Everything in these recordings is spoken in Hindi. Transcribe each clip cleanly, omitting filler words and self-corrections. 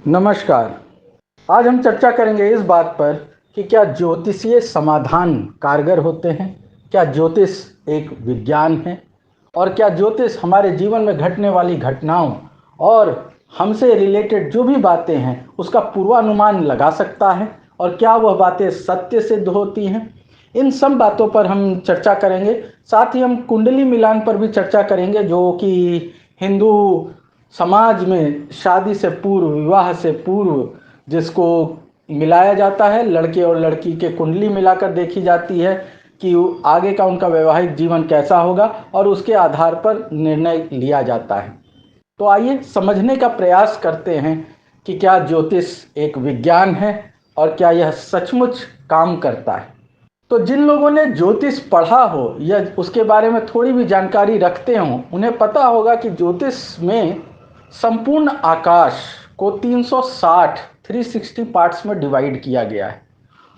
नमस्कार। आज हम चर्चा करेंगे इस बात पर कि क्या ज्योतिषीय समाधान कारगर होते हैं, क्या ज्योतिष एक विज्ञान है और क्या ज्योतिष हमारे जीवन में घटने वाली घटनाओं और हमसे रिलेटेड जो भी बातें हैं उसका पूर्वानुमान लगा सकता है और क्या वह बातें सत्य सिद्ध होती हैं। इन सब बातों पर हम चर्चा करेंगे। साथ ही हम कुंडली मिलान पर भी चर्चा करेंगे, जो कि हिंदू समाज में शादी से पूर्व, विवाह से पूर्व जिसको मिलाया जाता है, लड़के और लड़की के कुंडली मिलाकर देखी जाती है कि आगे का उनका वैवाहिक जीवन कैसा होगा और उसके आधार पर निर्णय लिया जाता है। तो आइए समझने का प्रयास करते हैं कि क्या ज्योतिष एक विज्ञान है और क्या यह सचमुच काम करता है। तो जिन लोगों ने ज्योतिष पढ़ा हो या उसके बारे में थोड़ी भी जानकारी रखते हों, उन्हें पता होगा कि ज्योतिष में संपूर्ण आकाश को 360 पार्ट्स में डिवाइड किया गया है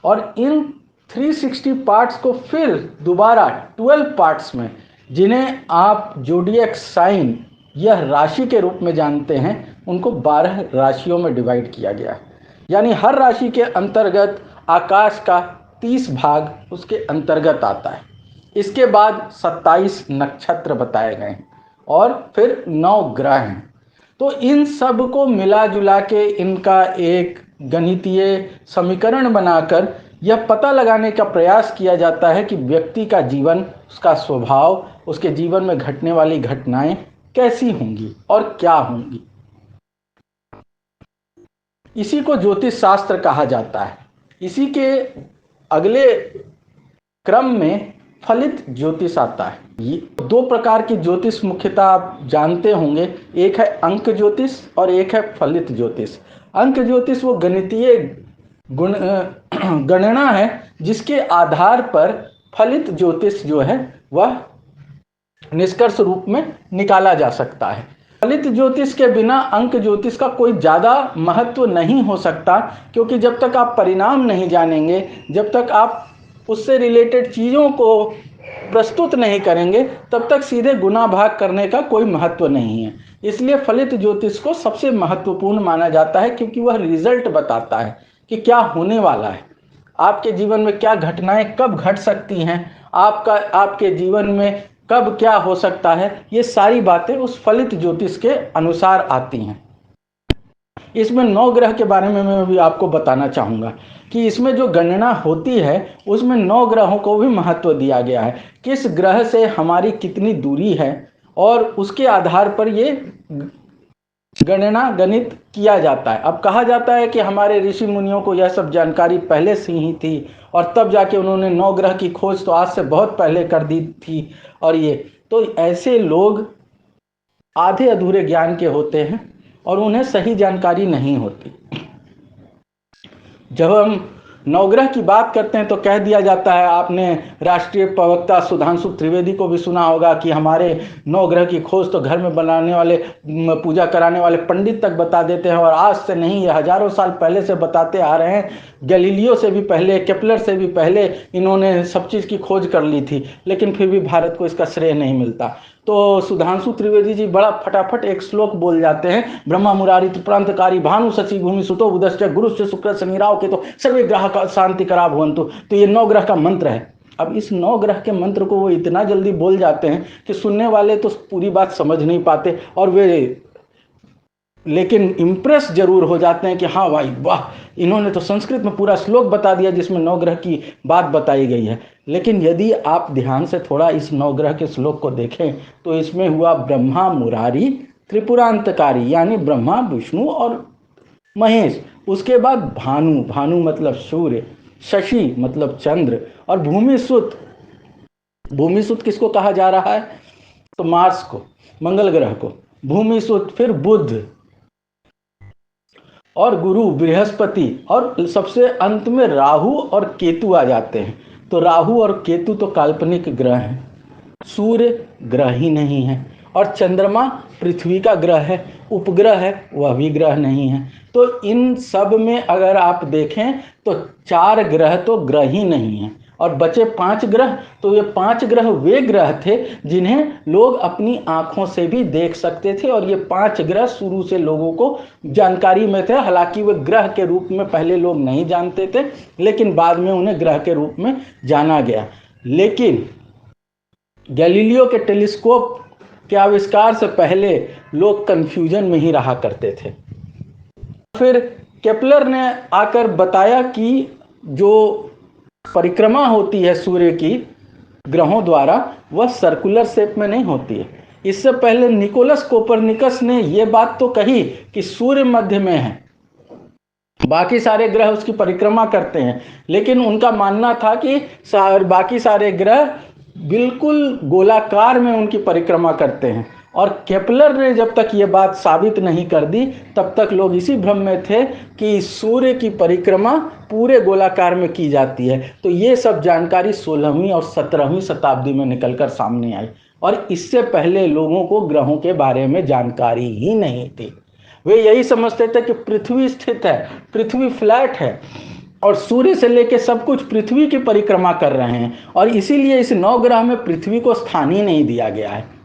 और इन 360 पार्ट्स को फिर दोबारा 12 पार्ट्स में, जिन्हें आप जोडियक साइन यह राशि के रूप में जानते हैं, उनको 12 राशियों में डिवाइड किया गया है। यानी हर राशि के अंतर्गत आकाश का 30 भाग उसके अंतर्गत आता है। इसके बाद 27 नक्षत्र बताए गए हैं और फिर 9 ग्रह हैं। तो इन सब को मिला जुला के इनका एक गणितीय समीकरण बनाकर यह पता लगाने का प्रयास किया जाता है कि व्यक्ति का जीवन, उसका स्वभाव, उसके जीवन में घटने वाली घटनाएं कैसी होंगी और क्या होंगी। इसी को ज्योतिष शास्त्र कहा जाता है। इसी के अगले क्रम में फलित ज्योतिष आता है। ये 2 प्रकार की ज्योतिष मुख्यतः आप जानते होंगे, एक है अंक ज्योतिष और एक है फलित ज्योतिष। अंक ज्योतिष वो गणितीय गणना है जिसके आधार पर फलित ज्योतिष जो है वह निष्कर्ष रूप में निकाला जा सकता है। फलित ज्योतिष के बिना अंक ज्योतिष का कोई ज़्यादा महत्व नहीं हो सकता, क्योंकि जब तक आप परिणाम नहीं जानेंगे, जब तक आप उससे रिलेटेड चीज़ों को प्रस्तुत नहीं करेंगे, तब तक सीधे गुना भाग करने का कोई महत्व नहीं है। इसलिए फलित ज्योतिष को सबसे महत्वपूर्ण माना जाता है, क्योंकि वह रिजल्ट बताता है कि क्या होने वाला है, आपके जीवन में क्या घटनाएं कब घट सकती हैं, आपके जीवन में कब क्या हो सकता है। ये सारी बातें उस फलित ज्योतिष के अनुसार आती हैं। इसमें 9 ग्रह के बारे में मैं भी आपको बताना चाहूँगा कि इसमें जो गणना होती है उसमें 9 ग्रहों को भी महत्व दिया गया है। किस ग्रह से हमारी कितनी दूरी है और उसके आधार पर ये गणित किया जाता है। अब कहा जाता है कि हमारे ऋषि मुनियों को यह सब जानकारी पहले से ही थी और तब जाके उन्होंने 9 ग्रह की खोज तो आज से बहुत पहले कर दी थी। और ये तो ऐसे लोग आधे अधूरे ज्ञान के होते हैं और उन्हें सही जानकारी नहीं होती। जब हम नवग्रह की बात करते हैं तो कह दिया जाता है, आपने राष्ट्रीय प्रवक्ता सुधांशु त्रिवेदी को भी सुना होगा कि हमारे 9 ग्रह की खोज तो घर में बनाने वाले, पूजा कराने वाले पंडित तक बता देते हैं, और आज से नहीं, ये हजारों साल पहले से बताते आ रहे हैं। गैलीलियो से भी पहले, केपलर से भी पहले इन्होंने सब चीज़ की खोज कर ली थी, लेकिन फिर भी भारत को इसका श्रेय नहीं मिलता। तो सुधांशु त्रिवेदी जी बड़ा फटाफट एक श्लोक बोल जाते हैं, ब्रह्मा मुरारी प्रांतकारी भानु शशि भूमि सुतो बुधश्च गुरुश्च शुक्र शनि राहु केतु सर्वे ग्रह का शांति करा भवन्तु। तो ये 9 ग्रह का मंत्र है। अब इस 9 ग्रह के मंत्र को वो इतना जल्दी बोल जाते हैं कि सुनने वाले तो पूरी बात समझ नहीं पाते, और वे लेकिन इम्प्रेस जरूर हो जाते हैं कि हाँ भाई वाह, इन्होंने तो संस्कृत में पूरा श्लोक बता दिया जिसमें 9 ग्रह की बात बताई गई है। लेकिन यदि आप ध्यान से थोड़ा इस 9 ग्रह के श्लोक को देखें तो इसमें हुआ ब्रह्मा मुरारी त्रिपुरांतकारी, यानी ब्रह्मा, विष्णु और महेश। उसके बाद भानु, भानु मतलब सूर्य, शशि मतलब चंद्र, और भूमिसुत, भूमिसुत किसको कहा जा रहा है? तो मार्स को, मंगल ग्रह को। भूमिसुत, फिर बुध और गुरु बृहस्पति, और सबसे अंत में राहु और केतु आ जाते हैं। तो राहु और केतु तो काल्पनिक ग्रह हैं, सूर्य ग्रह ही नहीं है, और चंद्रमा पृथ्वी का ग्रह है, उपग्रह है, वह भी ग्रह नहीं है। तो इन सब में अगर आप देखें तो 4 ग्रह तो ग्रह ही नहीं है, और बचे 5 ग्रह, तो ये 5 ग्रह वे ग्रह थे जिन्हें लोग अपनी आंखों से भी देख सकते थे, और ये 5 ग्रह शुरू से लोगों को जानकारी में थे। हालांकि वे ग्रह के रूप में पहले लोग नहीं जानते थे, लेकिन बाद में उन्हें ग्रह के रूप में जाना गया। लेकिन गैलीलियो के टेलीस्कोप के आविष्कार से पहले लोग कंफ्यूजन में ही रहा करते थे। फिर केपलर ने आकर बताया कि जो परिक्रमा होती है सूर्य की ग्रहों द्वारा, वह सर्कुलर शेप में नहीं होती है। इससे पहले निकोलस कोपरनिकस ने यह बात तो कही कि सूर्य मध्य में है, बाकी सारे ग्रह उसकी परिक्रमा करते हैं, लेकिन उनका मानना था कि बाकी सारे ग्रह बिल्कुल गोलाकार में उनकी परिक्रमा करते हैं। और केपलर ने जब तक ये बात साबित नहीं कर दी, तब तक लोग इसी भ्रम में थे कि सूर्य की परिक्रमा पूरे गोलाकार में की जाती है। तो ये सब जानकारी 16वीं और 17वीं शताब्दी में निकलकर सामने आई, और इससे पहले लोगों को ग्रहों के बारे में जानकारी ही नहीं थी। वे यही समझते थे कि पृथ्वी स्थित है, पृथ्वी फ्लैट है, और सूर्य से लेकर सब कुछ पृथ्वी की परिक्रमा कर रहे हैं, और इसीलिए इस 9 ग्रह में पृथ्वी को स्थान ही नहीं दिया गया है।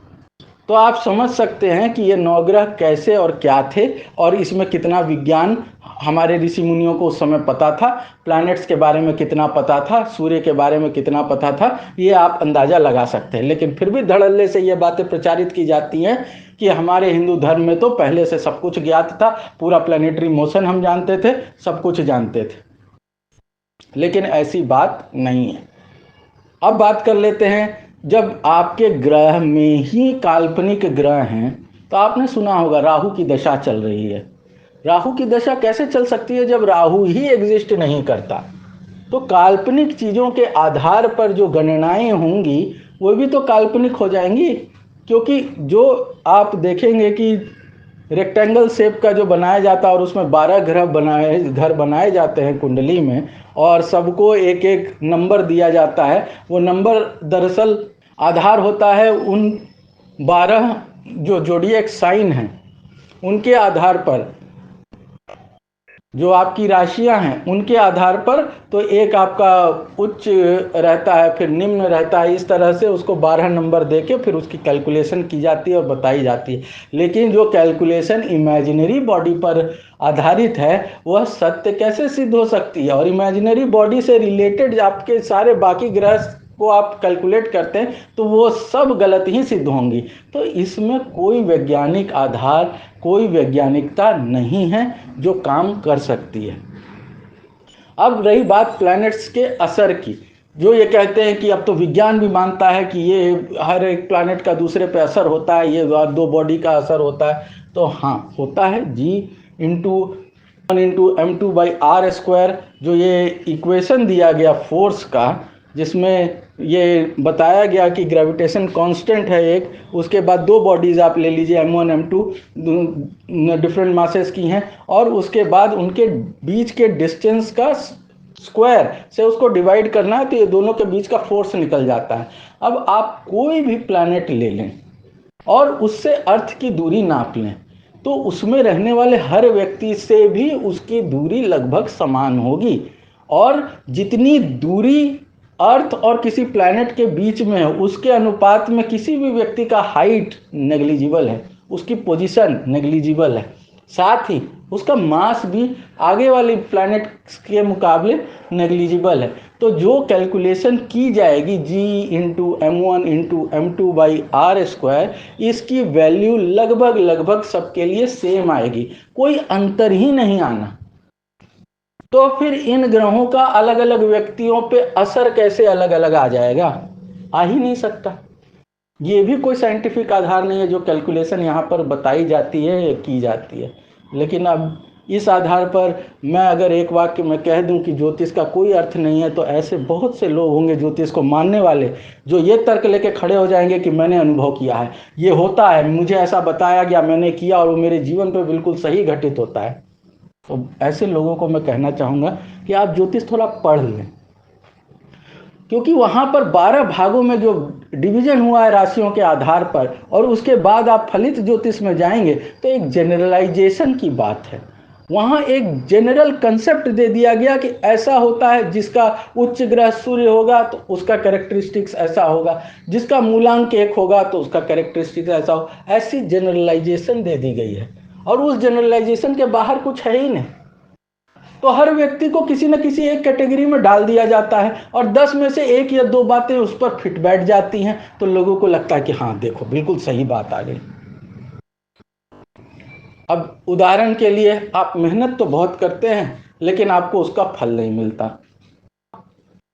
तो आप समझ सकते हैं कि ये 9 ग्रह कैसे और क्या थे, और इसमें कितना विज्ञान हमारे ऋषि मुनियों को उस समय पता था, प्लैनेट्स के बारे में कितना पता था, सूर्य के बारे में कितना पता था, ये आप अंदाज़ा लगा सकते हैं। लेकिन फिर भी धड़ल्ले से ये बातें प्रचारित की जाती हैं कि हमारे हिंदू धर्म में तो पहले से सब कुछ ज्ञात था, पूरा प्लैनेटरी मोशन हम जानते थे, सब कुछ जानते थे। लेकिन ऐसी बात नहीं है। अब बात कर लेते हैं, जब आपके ग्रह में ही काल्पनिक ग्रह हैं, तो आपने सुना होगा राहु की दशा चल रही है। राहु की दशा कैसे चल सकती है जब राहु ही एग्जिस्ट नहीं करता? तो काल्पनिक चीज़ों के आधार पर जो गणनाएं होंगी वो भी तो काल्पनिक हो जाएंगी, क्योंकि जो आप देखेंगे कि रेक्टेंगल शेप का जो बनाया जाता है और उसमें 12 घर बनाए जाते हैं कुंडली में, और सबको एक एक नंबर दिया जाता है। वो नंबर दरअसल आधार होता है उन 12 जो जोडिएक साइन हैं, उनके आधार पर, जो आपकी राशियां हैं उनके आधार पर। तो एक आपका उच्च रहता है, फिर निम्न रहता है, इस तरह से उसको 12 नंबर देके फिर उसकी कैलकुलेशन की जाती है और बताई जाती है। लेकिन जो कैलकुलेशन इमेजिनरी बॉडी पर आधारित है, वह सत्य कैसे सिद्ध हो सकती है? और इमेजिनरी बॉडी से रिलेटेड आपके सारे बाकी ग्रह को आप कैलकुलेट करते हैं तो वो सब गलत ही सिद्ध होंगी। तो इसमें कोई वैज्ञानिक आधार, कोई वैज्ञानिकता नहीं है जो काम कर सकती है। अब रही बात प्लैनेट्स के असर की, जो ये कहते हैं कि अब तो विज्ञान भी मानता है कि ये हर एक प्लैनेट का दूसरे पे असर होता है, ये 2 बॉडी का असर होता है। तो हाँ, होता है। G/1/m2/r², जो ये इक्वेशन दिया गया फोर्स का, जिसमें ये बताया गया कि ग्रेविटेशन कांस्टेंट है एक, उसके बाद 2 बॉडीज़ आप ले लीजिए m1 m2, डिफरेंट मासेस की हैं, और उसके बाद उनके बीच के डिस्टेंस का स्क्वायर से उसको डिवाइड करना है, तो ये दोनों के बीच का फोर्स निकल जाता है। अब आप कोई भी प्लैनेट ले लें और उससे अर्थ की दूरी नाप लें, तो उसमें रहने वाले हर व्यक्ति से भी उसकी दूरी लगभग समान होगी, और जितनी दूरी अर्थ और किसी प्लैनेट के बीच में है, उसके अनुपात में किसी भी व्यक्ति का हाइट नेग्लिजिबल है, उसकी पोजीशन नेग्लिजिबल है, साथ ही उसका मास भी आगे वाली प्लैनेट के मुकाबले नेग्लिजिबल है। तो जो कैलकुलेशन की जाएगी G/m1/m2/r², इसकी वैल्यू लगभग सबके लिए सेम आएगी, कोई अंतर ही नहीं आना। तो फिर इन ग्रहों का अलग अलग व्यक्तियों पे असर कैसे अलग अलग आ जाएगा? आ ही नहीं सकता। ये भी कोई साइंटिफिक आधार नहीं है जो कैलकुलेशन यहाँ पर बताई जाती है या की जाती है। लेकिन अब इस आधार पर मैं अगर एक वाक्य में कह दूं कि ज्योतिष का कोई अर्थ नहीं है, तो ऐसे बहुत से लोग होंगे ज्योतिष को मानने वाले, जो ये तर्क लेके खड़े हो जाएंगे कि मैंने अनुभव किया है, ये होता है, मुझे ऐसा बताया गया, मैंने किया और वो मेरे जीवन पर बिल्कुल सही घटित होता है। तो ऐसे लोगों को मैं कहना चाहूँगा कि आप ज्योतिष थोड़ा पढ़ लें, क्योंकि वहाँ पर 12 भागों में जो डिवीजन हुआ है राशियों के आधार पर, और उसके बाद आप फलित ज्योतिष में जाएंगे तो एक जनरलाइजेशन की बात है। वहाँ एक जनरल कंसेप्ट दे दिया गया कि ऐसा होता है, जिसका उच्च ग्रह सूर्य होगा तो उसका कैरेक्टरिस्टिक्स ऐसा होगा, जिसका मूलांक 1 होगा तो उसका कैरेक्टरिस्टिक्स ऐसा हो। ऐसी जनरलाइजेशन दे दी गई है और उस जनरलाइजेशन के बाहर कुछ है ही नहीं। तो हर व्यक्ति को किसी न किसी एक कैटेगरी में डाल दिया जाता है और 10 में से 1 या 2 बातें उस पर फिट बैठ जाती हैं, तो लोगों को लगता है कि हाँ देखो बिल्कुल सही बात आ गई। अब उदाहरण के लिए, आप मेहनत तो बहुत करते हैं लेकिन आपको उसका फल नहीं मिलता।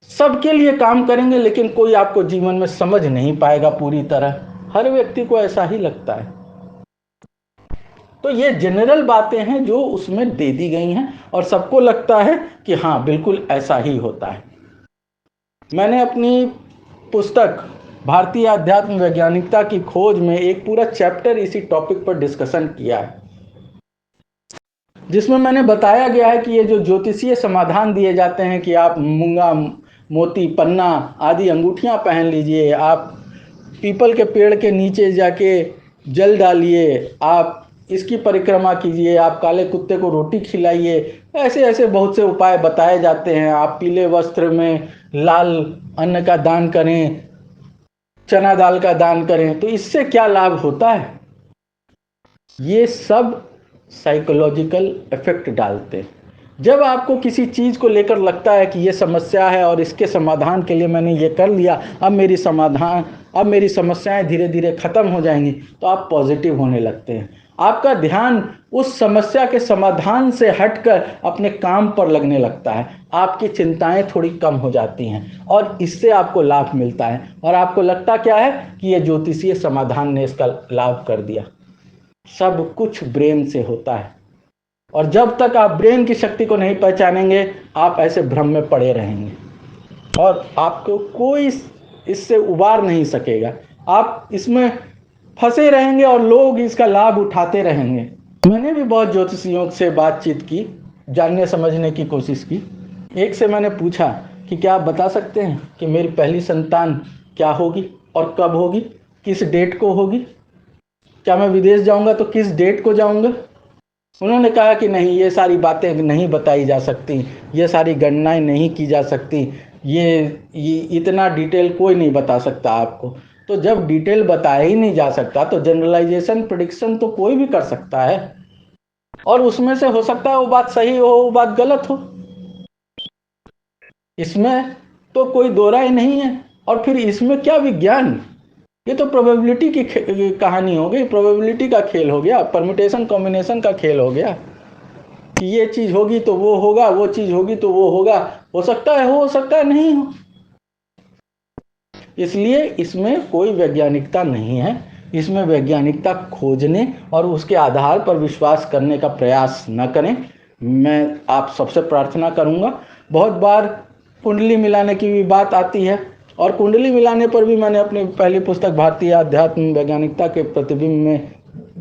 सबके लिए काम करेंगे लेकिन कोई आपको जीवन में समझ नहीं पाएगा पूरी तरह। हर व्यक्ति को ऐसा ही लगता है। तो ये जनरल बातें हैं जो उसमें दे दी गई हैं और सबको लगता है कि हाँ बिल्कुल ऐसा ही होता है। मैंने अपनी पुस्तक भारतीय अध्यात्म वैज्ञानिकता की खोज में एक पूरा चैप्टर इसी टॉपिक पर डिस्कशन किया है, जिसमें मैंने बताया गया है कि ये जो ज्योतिषीय समाधान दिए जाते हैं कि आप मूंगा, मोती, पन्ना आदि अंगूठियां पहन लीजिए, आप पीपल के पेड़ के नीचे जाके जल डालिए, आप इसकी परिक्रमा कीजिए, आप काले कुत्ते को रोटी खिलाइए, ऐसे ऐसे बहुत से उपाय बताए जाते हैं। आप पीले वस्त्र में लाल अन्न का दान करें, चना दाल का दान करें, तो इससे क्या लाभ होता है? ये सब साइकोलॉजिकल इफेक्ट डालते हैं। जब आपको किसी चीज़ को लेकर लगता है कि ये समस्या है और इसके समाधान के लिए मैंने ये कर लिया, अब मेरी समस्याएं धीरे धीरे ख़त्म हो जाएंगी, तो आप पॉजिटिव होने लगते हैं। आपका ध्यान उस समस्या के समाधान से हटकर अपने काम पर लगने लगता है, आपकी चिंताएं थोड़ी कम हो जाती हैं और इससे आपको लाभ मिलता है। और आपको लगता क्या है कि ये ज्योतिषीय समाधान ने इसका लाभ कर दिया। सब कुछ ब्रेन से होता है और जब तक आप ब्रेन की शक्ति को नहीं पहचानेंगे, आप ऐसे भ्रम में पड़े रहेंगे और आपको कोई इससे उबार नहीं सकेगा। आप इसमें फंसे रहेंगे और लोग इसका लाभ उठाते रहेंगे। मैंने भी बहुत ज्योतिषियों से बातचीत की, जानने समझने की कोशिश की। एक से मैंने पूछा कि क्या आप बता सकते हैं कि मेरी पहली संतान क्या होगी और कब होगी, किस डेट को होगी? क्या मैं विदेश जाऊंगा तो किस डेट को जाऊंगा? उन्होंने कहा कि नहीं, ये सारी बातें नहीं बताई जा सकती, ये सारी गणनाएं नहीं की जा सकती, ये इतना डिटेल कोई नहीं बता सकता आपको। तो जब डिटेल बताया ही नहीं जा सकता तो जनरलाइजेशन, प्रेडिक्शन तो कोई भी कर सकता है और उसमें से हो सकता है वो बात सही हो, वो बात गलत हो, इसमें तो कोई दो राय नहीं है। और फिर इसमें क्या विज्ञान? ये तो प्रोबेबिलिटी की कहानी हो गई, प्रोबेबिलिटी का खेल हो गया, परम्यूटेशन कॉम्बिनेशन का खेल हो गया कि ये चीज़ होगी तो वो होगा, वो चीज़ होगी तो वो होगा। हो सकता है हो सकता है नहीं हो। इसलिए इसमें कोई वैज्ञानिकता नहीं है। इसमें वैज्ञानिकता खोजने और उसके आधार पर विश्वास करने का प्रयास न करें। मैं आप सबसे प्रार्थना करूंगा। बहुत बार कुंडली मिलाने की भी बात आती है और कुंडली मिलाने पर भी मैंने अपनी पहली पुस्तक भारतीय अध्यात्म वैज्ञानिकता के प्रतिबिंब में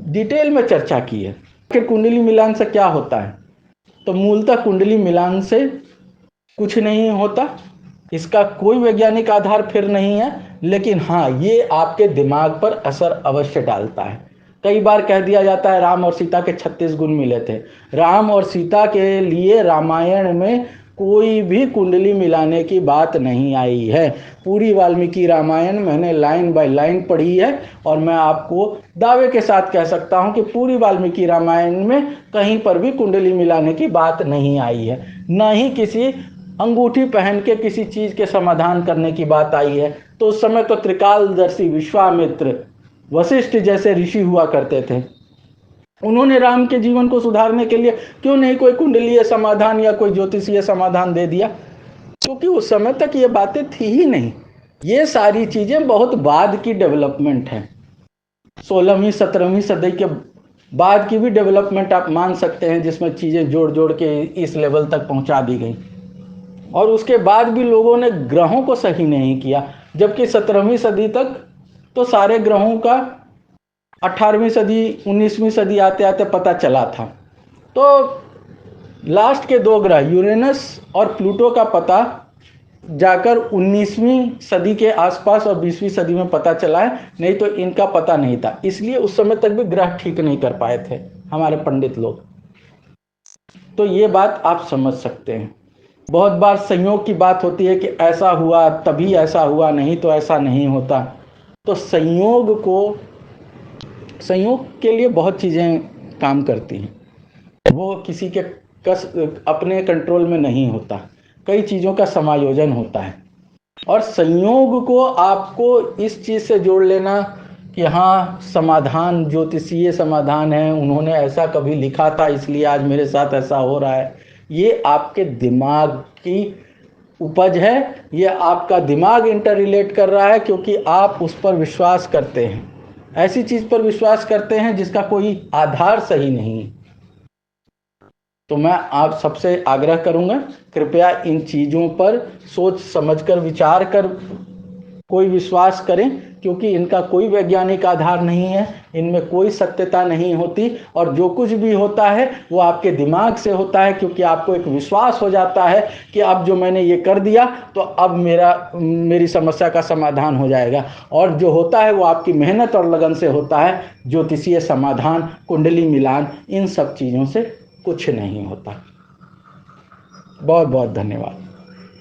डिटेल में चर्चा की है कि कुंडली मिलान से क्या होता है। तो मूलतः कुंडली मिलान से कुछ नहीं होता, इसका कोई वैज्ञानिक आधार फिर नहीं है, लेकिन हाँ ये आपके दिमाग पर असर अवश्य डालता है। कई बार कह दिया जाता है राम और सीता के 36 गुण मिले थे। राम और सीता के लिए रामायण में कोई भी कुंडली मिलाने की बात नहीं आई है। पूरी वाल्मीकि रामायण मैंने लाइन बाय लाइन पढ़ी है और मैं आपको दावे के साथ कह सकता हूं कि पूरी वाल्मीकि रामायण में कहीं पर भी कुंडली मिलाने की बात नहीं आई है। न ही किसी अंगूठी पहन के किसी चीज के समाधान करने की बात आई है। तो उस समय तो त्रिकालदर्शी विश्वामित्र, वशिष्ठ जैसे ऋषि हुआ करते थे। उन्होंने राम के जीवन को सुधारने के लिए क्यों नहीं कोई कुंडलीय समाधान या कोई ज्योतिषीय समाधान दे दिया? क्योंकि उस समय तक ये बातें थी ही नहीं। ये सारी चीजें बहुत बाद की डेवलपमेंट है। 16वीं 17वीं सदी के बाद की भी डेवलपमेंट आप मान सकते हैं, जिसमें चीजें जोड़ जोड़ के इस लेवल तक पहुंचा दी गई। और उसके बाद भी लोगों ने ग्रहों को सही नहीं किया, जबकि 17वीं सदी तक तो सारे ग्रहों का 18वीं सदी 19वीं सदी आते आते पता चला था। तो लास्ट के 2 ग्रह यूरेनस और प्लूटो का पता जाकर 19वीं सदी के आसपास और 20वीं सदी में पता चला है, नहीं तो इनका पता नहीं था। इसलिए उस समय तक भी ग्रह ठीक नहीं कर पाए थे हमारे पंडित लोग। तो ये बात आप समझ सकते हैं। बहुत बार संयोग की बात होती है कि ऐसा हुआ तभी ऐसा हुआ, नहीं तो ऐसा नहीं होता। तो संयोग के लिए बहुत चीज़ें काम करती हैं, वो किसी के अपने कंट्रोल में नहीं होता, कई चीज़ों का समायोजन होता है। और संयोग को आपको इस चीज़ से जोड़ लेना कि हाँ समाधान ज्योतिषीय समाधान है, उन्होंने ऐसा कभी लिखा था इसलिए आज मेरे साथ ऐसा हो रहा है, ये आपके दिमाग की उपज है। ये आपका दिमाग इंटर रिलेट कर रहा है क्योंकि आप उस पर विश्वास करते हैं, ऐसी चीज़ पर विश्वास करते हैं जिसका कोई आधार सही नहीं। तो मैं आप सबसे आग्रह करूंगा, कृपया इन चीज़ों पर सोच समझकर विचार कर कोई विश्वास करें, क्योंकि इनका कोई वैज्ञानिक आधार नहीं है, इनमें कोई सत्यता नहीं होती, और जो कुछ भी होता है वो आपके दिमाग से होता है, क्योंकि आपको एक विश्वास हो जाता है कि अब जो मैंने ये कर दिया तो अब मेरी समस्या का समाधान हो जाएगा। और जो होता है वो आपकी मेहनत और लगन से होता है। ज्योतिषीय समाधान, कुंडली मिलान, इन सब चीज़ों से कुछ नहीं होता। बहुत बहुत धन्यवाद।